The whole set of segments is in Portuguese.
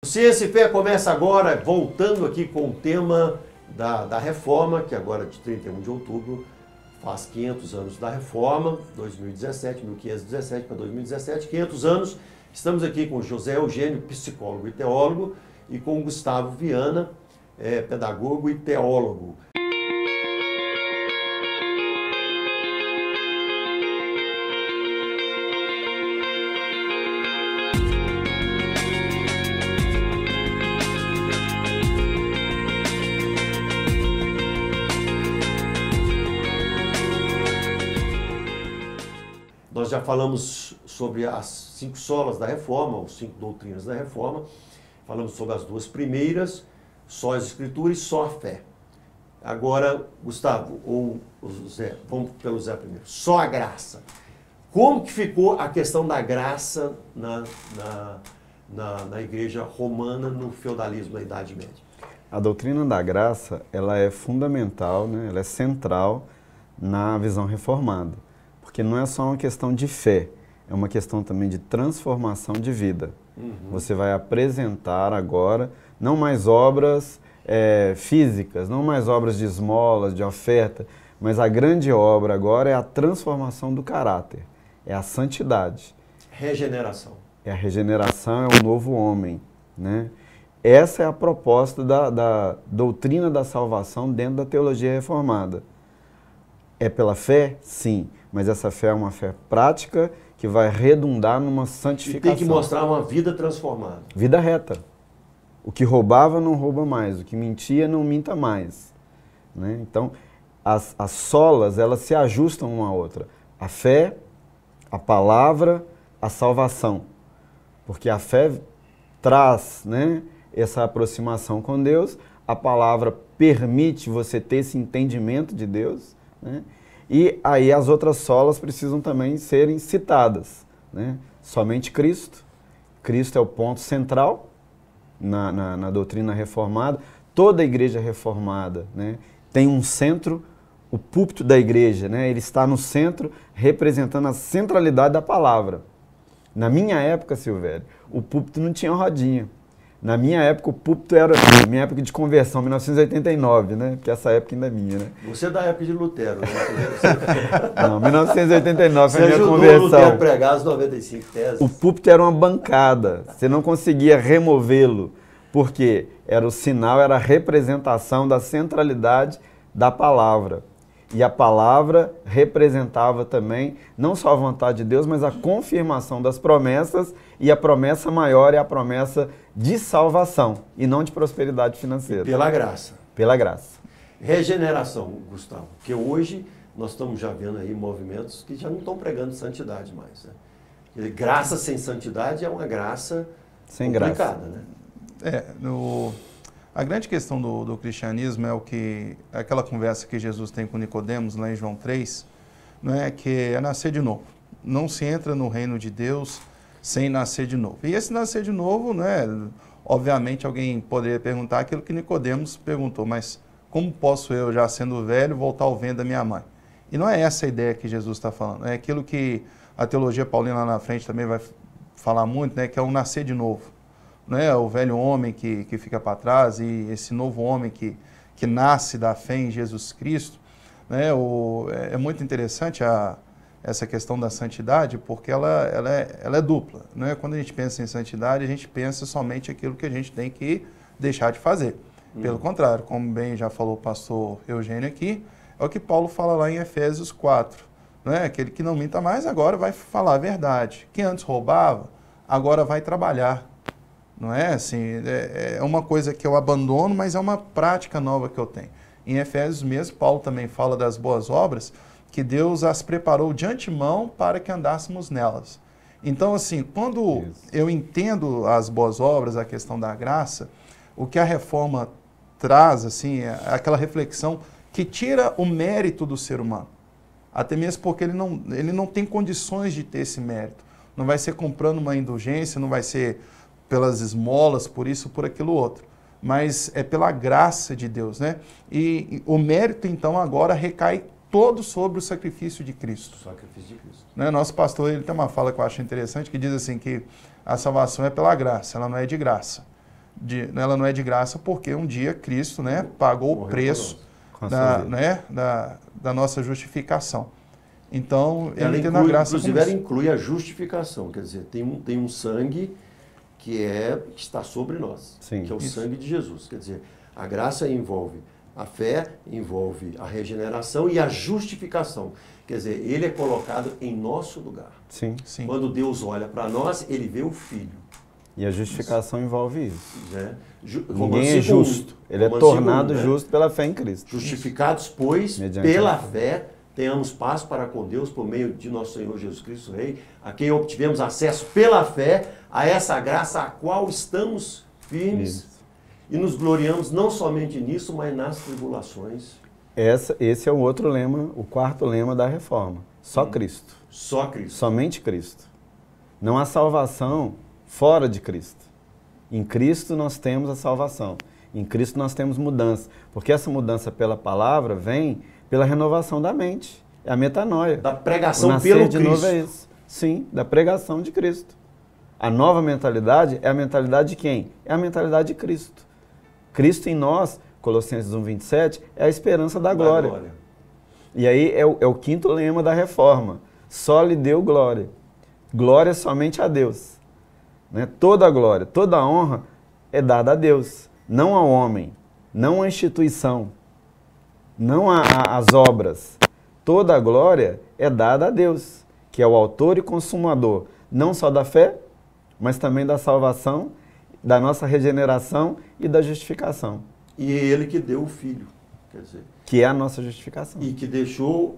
Ciência e Fé começa agora, voltando aqui com o tema da Reforma, que agora de 31 de outubro faz 500 anos da Reforma, 2017, 1517 para 2017, 500 anos. Estamos aqui com José Eugênio, psicólogo e teólogo, e com Gustavo Viana, pedagogo e teólogo. Nós já falamos sobre as 5 solas da Reforma, ou 5 doutrinas da Reforma. Falamos sobre as 2 primeiras, só as Escrituras e só a fé. Agora, Gustavo ou Zé, vamos pelo Zé primeiro. Só a graça. Como que ficou a questão da graça na Igreja Romana, no feudalismo da Idade Média? A doutrina da graça, ela é fundamental, né? Ela é central na visão reformada. Porque não é só uma questão de fé, é uma questão também de transformação de vida. Você vai apresentar agora, não mais obras físicas, não mais obras de esmolas, de oferta, mas a grande obra agora é a transformação do caráter, é a santidade. Regeneração. É a regeneração, é o novo homem, né? Essa é a proposta da doutrina da salvação dentro da teologia reformada. É pela fé? Sim. Mas essa fé é uma fé prática que vai redundar numa santificação. E tem que mostrar uma vida transformada. Vida reta. O que roubava não rouba mais, o que mentia não minta mais. Né? Então, as solas, elas se ajustam uma à outra. A fé, a palavra, a salvação. Porque a fé traz, né, essa aproximação com Deus, a palavra permite você ter esse entendimento de Deus, né? E aí as outras solas precisam também serem citadas, né? Somente Cristo. Cristo é o ponto central na doutrina reformada. Toda a igreja reformada, né, tem um centro, o púlpito da igreja, né? Ele está no centro representando a centralidade da palavra. Na minha época, Silvério, o púlpito não tinha rodinha. Na minha época, o púlpito era, minha época de conversão, 1989, né? Porque essa época ainda é minha, né? Você é da época de Lutero, né? Não, 1989 foi a minha conversão. Você ajudou Lutero a pregar as 95 teses. O púlpito era uma bancada, você não conseguia removê-lo, porque era o sinal, era a representação da centralidade da palavra. E a palavra representava também, não só a vontade de Deus, mas a confirmação das promessas, e a promessa maior é a promessa de salvação, e não de prosperidade financeira. Pela graça. Pela graça. Regeneração, Gustavo, porque hoje nós estamos já vendo aí movimentos que já não estão pregando santidade mais. Né? Graça sem santidade é uma graça sem complicada, graça. Né? A grande questão do cristianismo é aquela conversa que Jesus tem com Nicodemos lá em João 3, não é, que é nascer de novo. Não se entra no reino de Deus sem nascer de novo. E esse nascer de novo, né, obviamente alguém poderia perguntar aquilo que Nicodemos perguntou, mas como posso eu, já sendo velho, voltar ao ventre da minha mãe? E não é essa a ideia que Jesus está falando, é aquilo que a teologia paulina lá na frente também vai falar muito, né, que é o nascer de novo. Né, o velho homem que fica para trás e esse novo homem que nasce da fé em Jesus Cristo. Né, é muito interessante essa questão da santidade, porque ela é dupla. Né? Quando a gente pensa em santidade, a gente pensa somente aquilo que a gente tem que deixar de fazer. Pelo contrário, como bem já falou o pastor Eugênio aqui, é o que Paulo fala lá em Efésios 4. Né? Aquele que não minta mais agora vai falar a verdade. Quem antes roubava, agora vai trabalhar. Não é assim, é uma coisa que eu abandono, mas é uma prática nova que eu tenho. Em Efésios mesmo, Paulo também fala das boas obras, que Deus as preparou de antemão para que andássemos nelas. Então, assim, quando eu entendo as boas obras, a questão da graça, o que a reforma traz, assim, é aquela reflexão que tira o mérito do ser humano. Até mesmo porque ele não tem condições de ter esse mérito. Não vai ser comprando uma indulgência, não vai ser pelas esmolas, por isso, por aquilo outro. Mas é pela graça de Deus, né? E o mérito, então, agora recai todo sobre o sacrifício de Cristo. O sacrifício de Cristo. Né? Nosso pastor, ele tem uma fala que eu acho interessante, que diz assim, que a salvação é pela graça, ela não é de graça. ela não é de graça porque um dia Cristo, né, pagou o preço da nossa justificação. Então, ele tem a graça. Inclusive, ela inclui a justificação, quer dizer, tem um sangue que está sobre nós, Sim, que é o sangue de Jesus. Quer dizer, a graça envolve a fé, envolve a regeneração e a justificação. Quer dizer, ele é colocado em nosso lugar. Sim. Quando Deus olha para nós, ele vê o Filho. E a justificação envolve isso. Né? Ninguém é justo. Ele é tornado justo pela fé em Cristo. Justificados, pois, pela fé, tenhamos paz para com Deus por meio de nosso Senhor Jesus Cristo Rei, a quem obtivemos acesso pela fé a essa graça a qual estamos firmes e nos gloriamos não somente nisso, mas nas tribulações. Esse é o outro lema, o quarto lema da reforma. Só Cristo. Só Cristo. Somente Cristo. Não há salvação fora de Cristo. Em Cristo nós temos a salvação. Em Cristo nós temos mudança. Porque essa mudança pela palavra vem pela renovação da mente. É a metanoia. Da pregação pelo Cristo. O nascer de novo é isso. Sim, da pregação de Cristo. A nova mentalidade é a mentalidade de quem? É a mentalidade de Cristo. Cristo em nós, Colossenses 1:27, é a esperança da glória. E aí é o quinto lema da reforma. Só lhe deu glória. Glória somente a Deus. Né? Toda a glória, toda a honra é dada a Deus. Não ao homem, não à instituição, não às obras. Toda a glória é dada a Deus, que é o autor e consumador, não só da fé, mas também da salvação, da nossa regeneração e da justificação. E é ele que deu o Filho, quer dizer. Que é a nossa justificação. E que deixou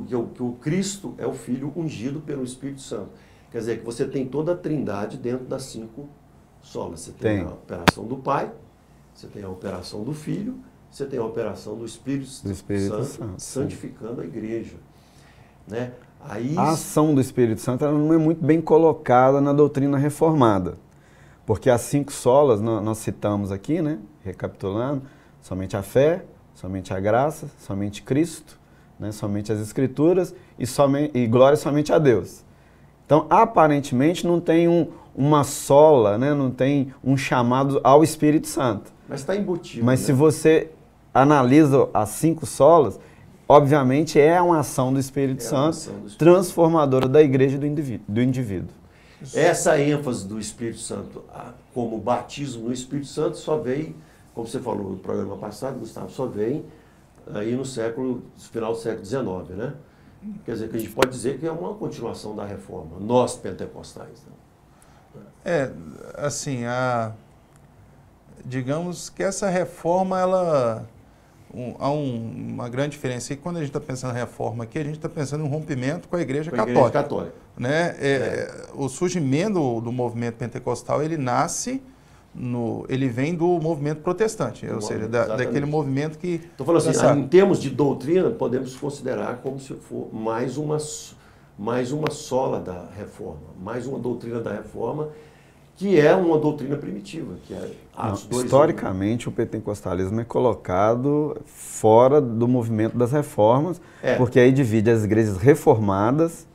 que o Cristo é o Filho ungido pelo Espírito Santo. Quer dizer, que você tem toda a trindade dentro das 5 solas. Você tem a operação do Pai, você tem a operação do Filho, você tem a operação do Espírito Santo, santificando a igreja. Né? Aí, a ação do Espírito Santo ela não é muito bem colocada na doutrina reformada. Porque as 5 solas, nós citamos aqui, né? Recapitulando, somente a fé, somente a graça, somente Cristo, né? Somente as Escrituras e glória somente a Deus. Então, aparentemente, não tem uma sola, né? Não tem um chamado ao Espírito Santo. Mas está embutido. Mas né? Se você analisa as 5 solas, obviamente é uma ação do Espírito Santo transformadora da igreja e do indivíduo. Essa ênfase do Espírito Santo como batismo no Espírito Santo só vem, como você falou no programa passado, Gustavo, só vem aí no final do século XIX, né? Quer dizer, que a gente pode dizer que é uma continuação da reforma, nós pentecostais. Né? Digamos que essa reforma, há uma grande diferença. E quando a gente está pensando em reforma aqui, a gente está pensando em um rompimento com a Igreja Católica. Né? O surgimento do movimento pentecostal, ele vem do movimento protestante, ou seja, daquele movimento que... Estou falando assim, em termos de doutrina, podemos considerar como se for mais uma sola da reforma, mais uma doutrina da reforma, que é uma doutrina primitiva, que é historicamente, o pentecostalismo é colocado fora do movimento das reformas, porque aí divide as igrejas reformadas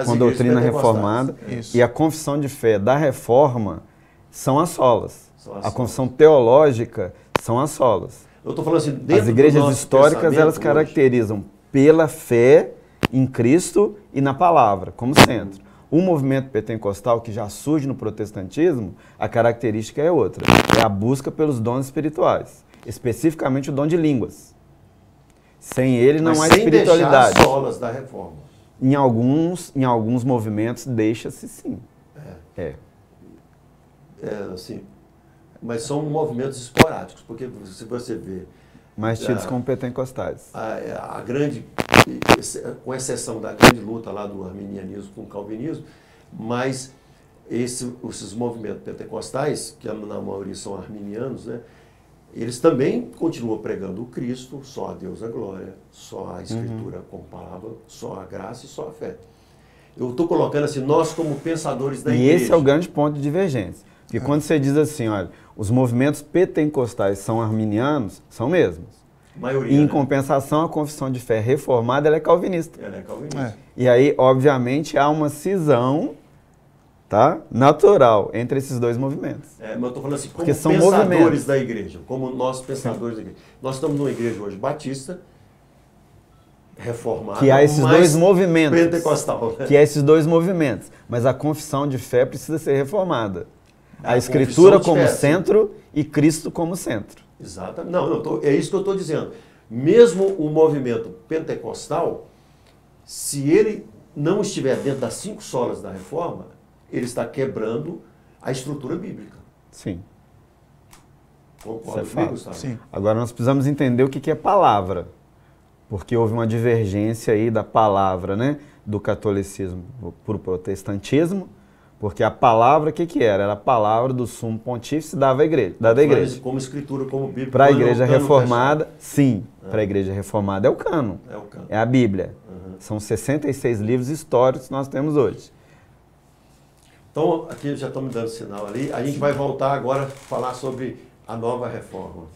com a doutrina reformada, e a confissão de fé da reforma são as solas. A confissão teológica são as solas. Eu estou falando assim, as igrejas históricas, elas caracterizam pela fé em Cristo e na palavra, como centro. O movimento pentecostal, que já surge no protestantismo, a característica é outra. É a busca pelos dons espirituais, especificamente o dom de línguas. Sem ele não há espiritualidade. Sem deixar as solas da reforma. Em alguns movimentos deixa-se sim. Assim, mas são movimentos esporádicos, porque se você vê... Mais tidos como pentecostais. A grande, com exceção da grande luta lá do arminianismo com o calvinismo, mas esses movimentos pentecostais, que na maioria são arminianos, né, eles também continuam pregando o Cristo, só a Deus a glória, só a Escritura como palavra, só a graça e só a fé. Eu estou colocando assim, nós como pensadores da igreja. E esse é o grande ponto de divergência. Porque quando você diz assim, olha, os movimentos pentecostais são arminianos, são mesmos. Maioria, e em compensação, a confissão de fé reformada ela é calvinista. Ela é calvinista. E aí, obviamente, há uma cisão tá? Natural entre esses dois movimentos. Mas eu estou falando assim, como Porque são pensadores movimentos. da igreja, como nós pensadores da igreja. Nós estamos numa igreja hoje batista, reformada, Que há esses mas dois movimentos. pentecostal. Né? Que há esses dois movimentos. Mas a confissão de fé precisa ser reformada. A A Escritura confissão de como fé, sim. centro e Cristo como centro. Exatamente. É isso que eu estou dizendo. Mesmo o movimento pentecostal, se ele não estiver dentro das 5 solas da reforma, ele está quebrando a estrutura bíblica. Sim. Concorda Isso é comigo, fato. Gustavo? Sim. Agora nós precisamos entender o que é palavra. Porque houve uma divergência aí da palavra, né? Do catolicismo para o protestantismo. Porque a palavra, o que era? Era a palavra do sumo pontífice dada à igreja. Mas como escritura, como bíblia. Para a quando igreja o cano reformada, sim. Para a igreja reformada é o cânon. fechado. É o cano. É a Bíblia. Uhum. São 66 livros históricos que nós temos hoje. Então, aqui já estão me dando sinal ali. A gente vai voltar agora a falar sobre a nova reforma.